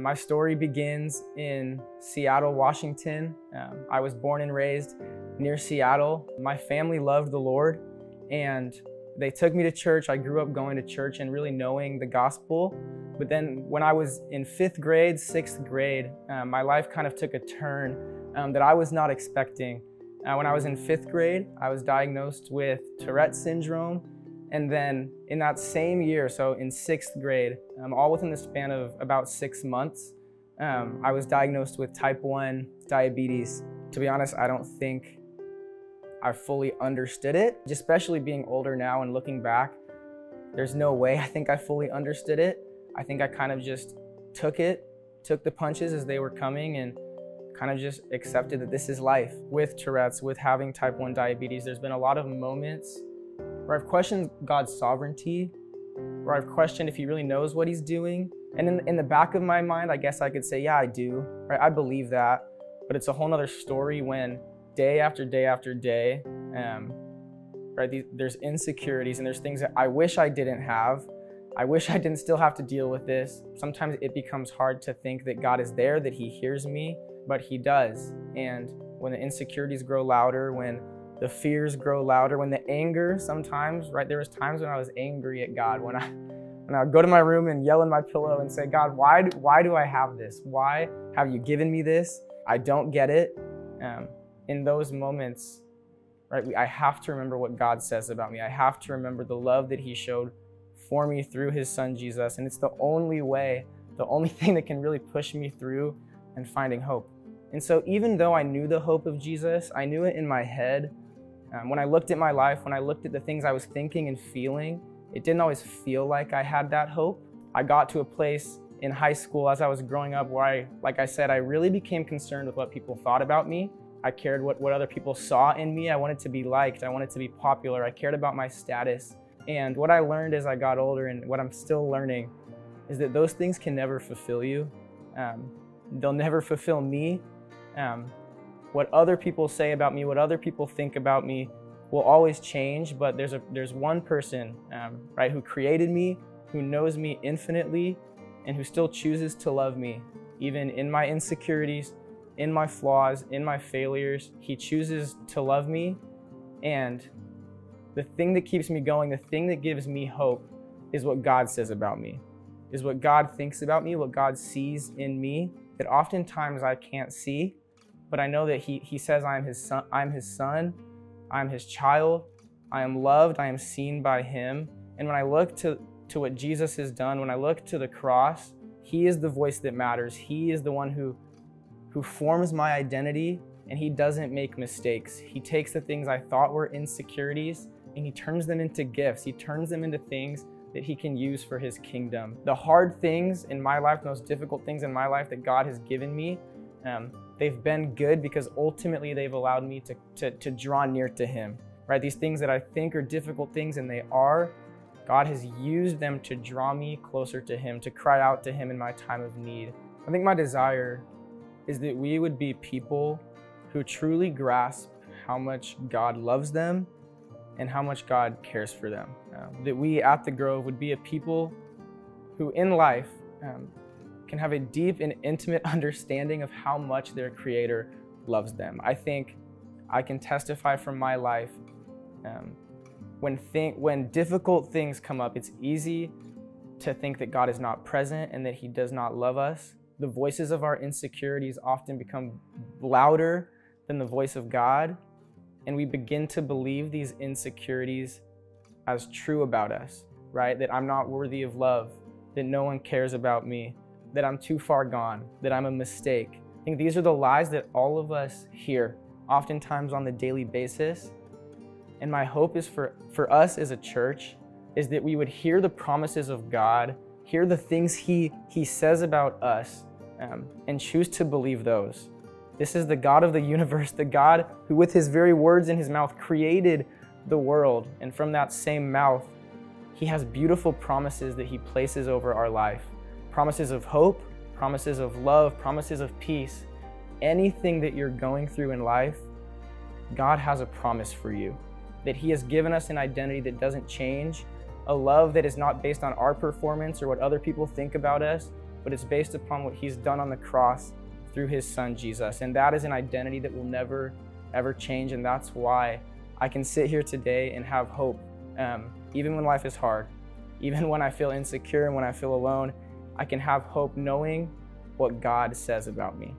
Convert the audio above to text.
My story begins in Seattle, Washington. I was born and raised near Seattle. My family loved the Lord, and they took me to church. I grew up going to church and really knowing the gospel. But then when I was in 5th grade, 6th grade, my life kind of took a turn that I was not expecting. When I was in 5th grade, I was diagnosed with Tourette syndrome. And then in that same year, so in 6th grade, all within the span of about 6 months, I was diagnosed with type 1 diabetes. To be honest, I don't think I fully understood it, especially being older now and looking back. There's no way I think I fully understood it. I think I kind of just took the punches as they were coming, and kind of just accepted that this is life. With Tourette's, with having type 1 diabetes, there's been a lot of moments where I've questioned God's sovereignty, where I've questioned if he really knows what he's doing. And in the back of my mind, I guess I could say, yeah, I do, right? I believe that, but it's a whole nother story when day after day after day, right, there's insecurities and there's things that I wish I didn't have. I wish I didn't still have to deal with this. Sometimes it becomes hard to think that God is there, that he hears me, but he does. And when the insecurities grow louder, when the fears grow louder, when the anger sometimes, right? There was times when I was angry at God, when I would go to my room and yell in my pillow and say, God, why do I have this? Why have you given me this? I don't get it. In those moments, right, I have to remember what God says about me. I have to remember the love that he showed for me through his son, Jesus. And it's the only way, the only thing that can really push me through and finding hope. And so even though I knew the hope of Jesus, I knew it in my head. When I looked at my life, when I looked at the things I was thinking and feeling, it didn't always feel like I had that hope. I got to a place in high school as I was growing up where like I said, I really became concerned with what people thought about me. I cared what other people saw in me. I wanted to be liked. I wanted to be popular. I cared about my status. And what I learned as I got older, and what I'm still learning, is that those things can never fulfill you. They'll never fulfill me. What other people say about me, what other people think about me will always change, but there's one person, right, who created me, who knows me infinitely, and who still chooses to love me, even in my insecurities, in my flaws, in my failures. He chooses to love me, and the thing that keeps me going, the thing that gives me hope is what God says about me, is what God thinks about me, what God sees in me, that oftentimes I can't see. But I know that he says I'm his son, I'm his child, I am loved, I am seen by him. And when I look to what Jesus has done, when I look to the cross, he is the voice that matters. He is the one who forms my identity, and he doesn't make mistakes. He takes the things I thought were insecurities and he turns them into gifts. He turns them into things that he can use for his kingdom. The hard things in my life, the most difficult things in my life that God has given me, they've been good because ultimately they've allowed me to draw near to him, right? These things that I think are difficult things, and they are, God has used them to draw me closer to him, to cry out to him in my time of need. I think my desire is that we would be people who truly grasp how much God loves them and how much God cares for them. That we at The Grove would be a people who in life can have a deep and intimate understanding of how much their Creator loves them. I think I can testify from my life, when difficult things come up, it's easy to think that God is not present and that he does not love us. The voices of our insecurities often become louder than the voice of God, and we begin to believe these insecurities as true about us, right? That I'm not worthy of love, that no one cares about me, that I'm too far gone, that I'm a mistake. I think these are the lies that all of us hear, oftentimes on the daily basis. And my hope is for us as a church is that we would hear the promises of God, hear the things he says about us, and choose to believe those. This is the God of the universe, the God who with his very words in his mouth created the world. And from that same mouth, he has beautiful promises that he places over our life. Promises of hope, promises of love, promises of peace. Anything that you're going through in life, God has a promise for you. That he has given us an identity that doesn't change, a love that is not based on our performance or what other people think about us, but it's based upon what he's done on the cross through his son, Jesus. And that is an identity that will never, ever change. And that's why I can sit here today and have hope, even when life is hard, even when I feel insecure and when I feel alone. I can have hope knowing what God says about me.